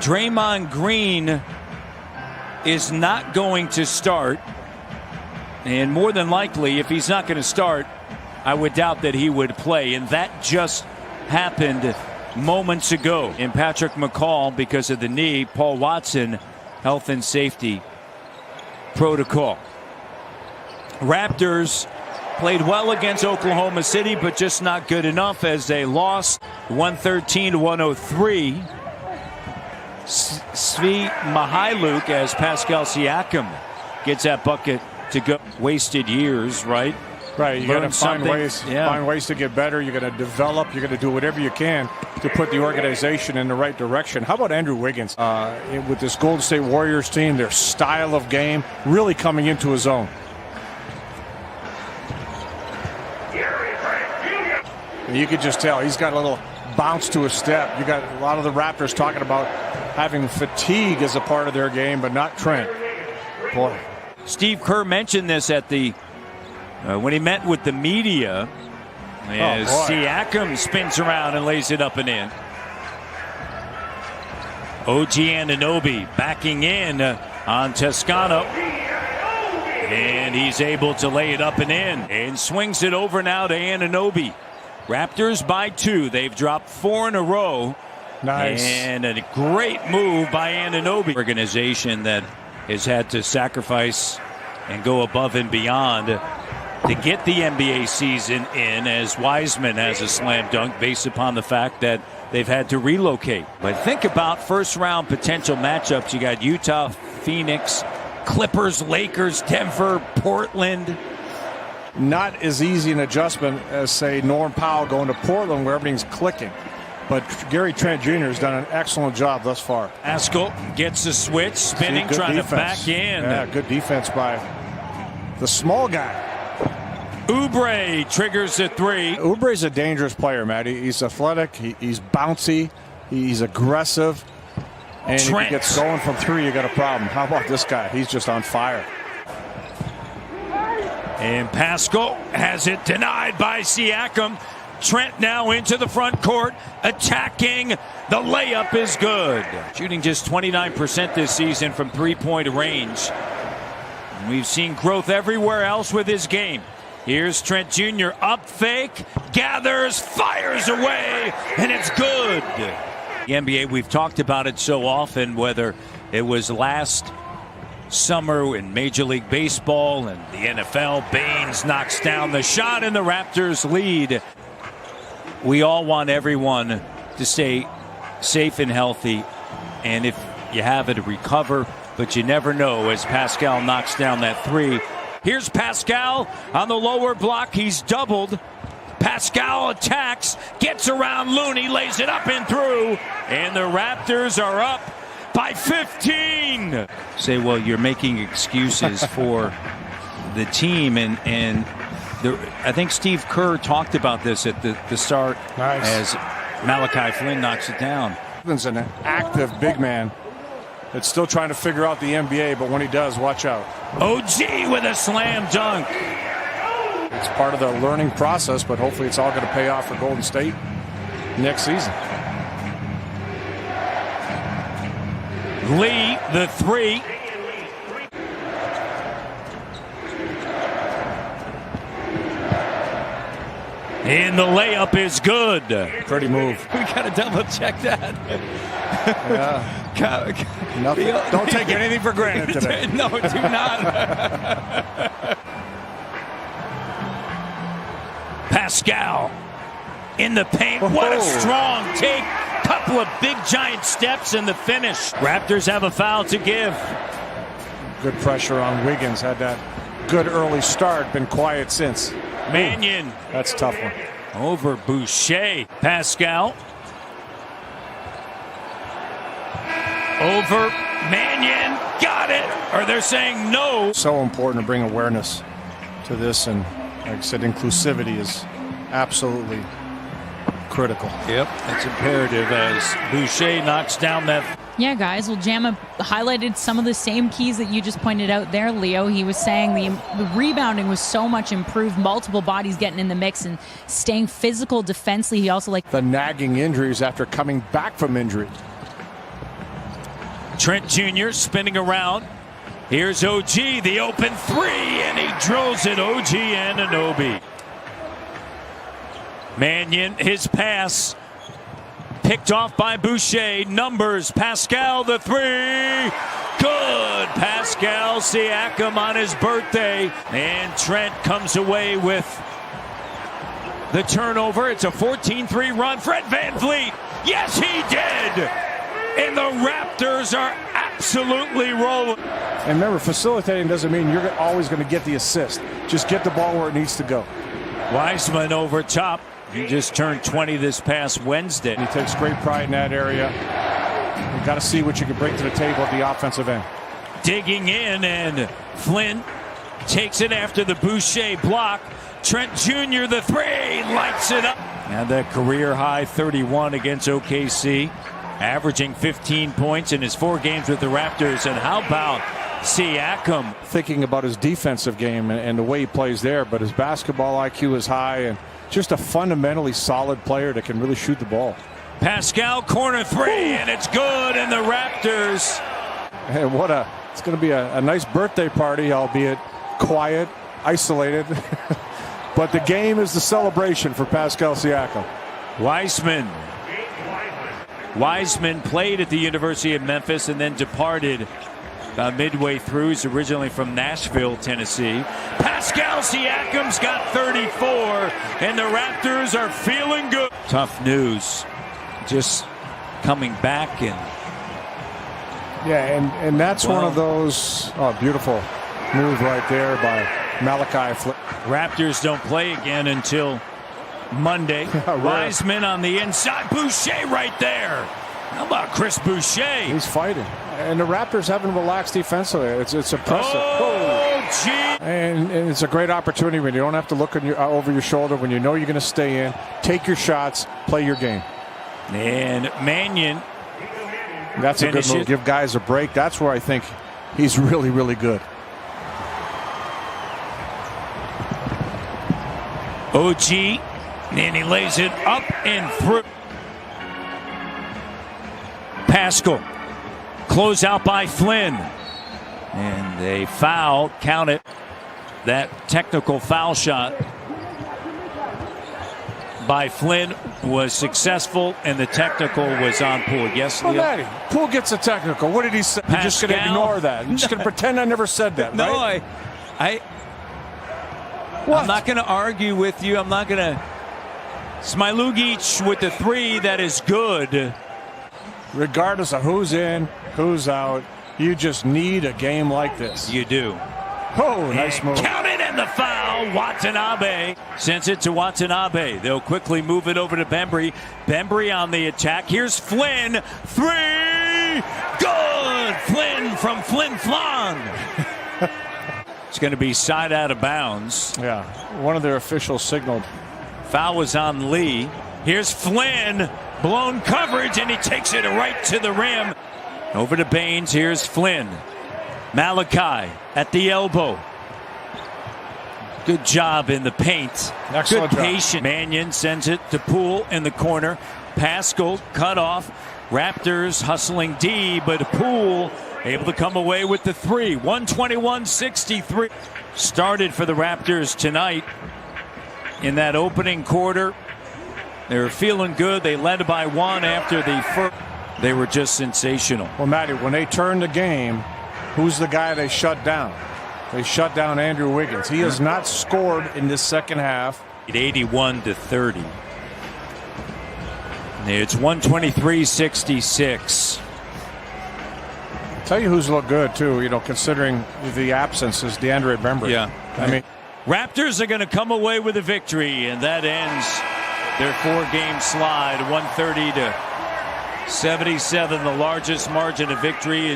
Draymond Green is not going to start. And more than likely, if he's not going to start, I would doubt that he would play. And that just happened moments ago. And Patrick McCall, because of the knee, Paul Watson, health and safety protocol. Raptors played well against Oklahoma City, but just not good enough as they lost 113-103. Svi Mihailuk as Pascal Siakam gets that bucket to go. Wasted years, right? Right, you got to find ways to get better. You're going to develop. You're going to do whatever you can to put the organization in the right direction. How about Andrew Wiggins with this Golden State Warriors team? Their style of game really coming into his own. And you could just tell he's got a little bounce to his step. You got a lot of the Raptors talking about having fatigue as a part of their game, but not Trent. Boy, Steve Kerr mentioned this at the when he met with the media. As Siakam spins around and lays it up and in. OG Anunoby backing in on Toscano. And he's able to lay it up and in. And swings it over now to Anunoby. Raptors by 2. They've dropped 4 in a row. Nice. And a great move by Anunoby. Organization that has had to sacrifice and go above and beyond to get the NBA season in, as Wiseman has a slam dunk based upon the fact that they've had to relocate. But think about first round potential matchups. You got Utah, Phoenix, Clippers, Lakers, Denver, Portland. Not as easy an adjustment as, say, Norm Powell going to Portland where everything's clicking. But Gary Trent Jr. has done an excellent job thus far. Askel gets the switch, spinning, trying to back in. Yeah, good defense by the small guy. Oubre triggers the 3. Oubre's a dangerous player, Matt. He's athletic, he's bouncy, he's aggressive. And if he gets going from 3, you got a problem. How about this guy? He's just on fire. And Pascal has it denied by Siakam. Trent now into the front court, attacking. The layup is good. Shooting just 29% this season from three-point range. We've seen growth everywhere else with his game. Here's Trent Jr. up fake, gathers, fires away, and it's good. The NBA, we've talked about it so often, whether it was last summer in Major League Baseball and the NFL. Baines knocks down the shot and the Raptors lead. We all want everyone to stay safe and healthy, and if you have it, recover, but you never know as Pascal knocks down that 3. Here's Pascal on the lower block. He's doubled. Pascal attacks, gets around Looney, lays it up and through, and the Raptors are up by 15. Say, well, you're making excuses for the team, and I think Steve Kerr talked about this at the start. Nice. As Malachi Flynn knocks it down. He's an active big man that's still trying to figure out the NBA, but when he does, watch out. OG with a slam dunk. It's part of the learning process, but hopefully it's all going to pay off for Golden State next season. Lee, the 3. And the layup is good. Pretty move. We got to double check that. Yeah. Nothing. Don't take anything for granted today. No, do not. Pascal in the paint. What a strong take. Couple of big giant steps in the finish. Raptors have a foul to give. Good pressure on Wiggins. Had that good early start. Been quiet since. Mannion. That's a tough one. Over Boucher. Pascal. Over Mannion. Got it. Or they're saying no. So important to bring awareness to this. And like I said, inclusivity is absolutely critical. Yep, that's imperative as Boucher knocks down that. Yeah, guys. Well, Jamma highlighted some of the same keys that you just pointed out there, Leo. He was saying the rebounding was so much improved, multiple bodies getting in the mix and staying physical defensively. He also the nagging injuries after coming back from injury. Trent Jr. spinning around. Here's OG, the open three, and he drills it. OG Anunoby. Mannion, his pass. Picked off by Boucher. Numbers. Pascal, the three. Good. Pascal Siakam on his birthday. And Trent comes away with the turnover. It's a 14-3 run. Fred VanVleet. Yes, he did. And the Raptors are absolutely rolling. And remember, facilitating doesn't mean you're always going to get the assist. Just get the ball where it needs to go. Wiseman over top. He just turned 20 this past Wednesday. He takes great pride in that area. You've got to see what you can bring to the table at the offensive end. Digging in, and Flynn takes it after the Boucher block. Trent Jr., the three, lights it up. And the career-high 31 against OKC, averaging 15 points in his 4 games with the Raptors. And how about Siakam? Thinking about his defensive game and the way he plays there, but his basketball IQ is high and just a fundamentally solid player that can really shoot the ball. Pascal, corner three, and it's good, and the Raptors. And it's going to be a nice birthday party, albeit quiet, isolated. But the game is the celebration for Pascal Siakam. Wiseman played at the University of Memphis and then departed midway through. He's originally from Nashville, Tennessee. Pascal Siakam's got 34, and the Raptors are feeling good. Tough news. Just coming back and and that's one of those beautiful move right there by Malachi. Raptors don't play again until Monday. Wiseman on the inside. Boucher right there. How about Chris Boucher? He's fighting. And the Raptors haven't relaxed defensively. It's impressive. Oh, gee. And it's a great opportunity when you don't have to look over your shoulder, when you know you're going to stay in, take your shots, play your game. And Mannion. That's a good move. Give guys a break. That's where I think he's really, really good. OG, and he lays it up and through. Pascal, close out by Flynn, and they foul, count it. That technical foul shot by Flynn was successful, and the technical was on Poole. Yes, Leo? Maddie, Poole gets a technical. What did he say? You're just going to ignore that. You're just going to pretend I never said that, no, right? I'm not going to argue with you. I'm not going to. Smailugic with the three, that is good. Regardless of who's in, who's out, you just need a game like this. You do. Oh, nice move. Count it, and the foul. Watanabe sends it to Watanabe. They'll quickly move it over to Bembry. Bembry on the attack. Here's Flynn. Three. Good. Flynn from Flin Flon. It's going to be side out of bounds. Yeah, one of their officials signaled. Foul was on Lee. Here's Flynn. Blown coverage, and he takes it right to the rim. Over to Baines. Here's Flynn. Malachi at the elbow. Good job in the paint. Excellent Good job. Patient. Mannion sends it to Poole in the corner. Pascal cut off. Raptors hustling D, but Poole able to come away with the three. 121-63. Started for the Raptors tonight in that opening quarter. They were feeling good. They led by one after the first. They were just sensational. Well, Matty, when they turned the game, who's the guy they shut down? They shut down Andrew Wiggins. He has not scored in this second half. 81-30. It's 123-66. Tell you who's looked good, too, considering the absence is DeAndre Bembry. Yeah. I mean, Raptors are going to come away with a victory, and that ends their 4-game slide, 130-77, the largest margin of victory in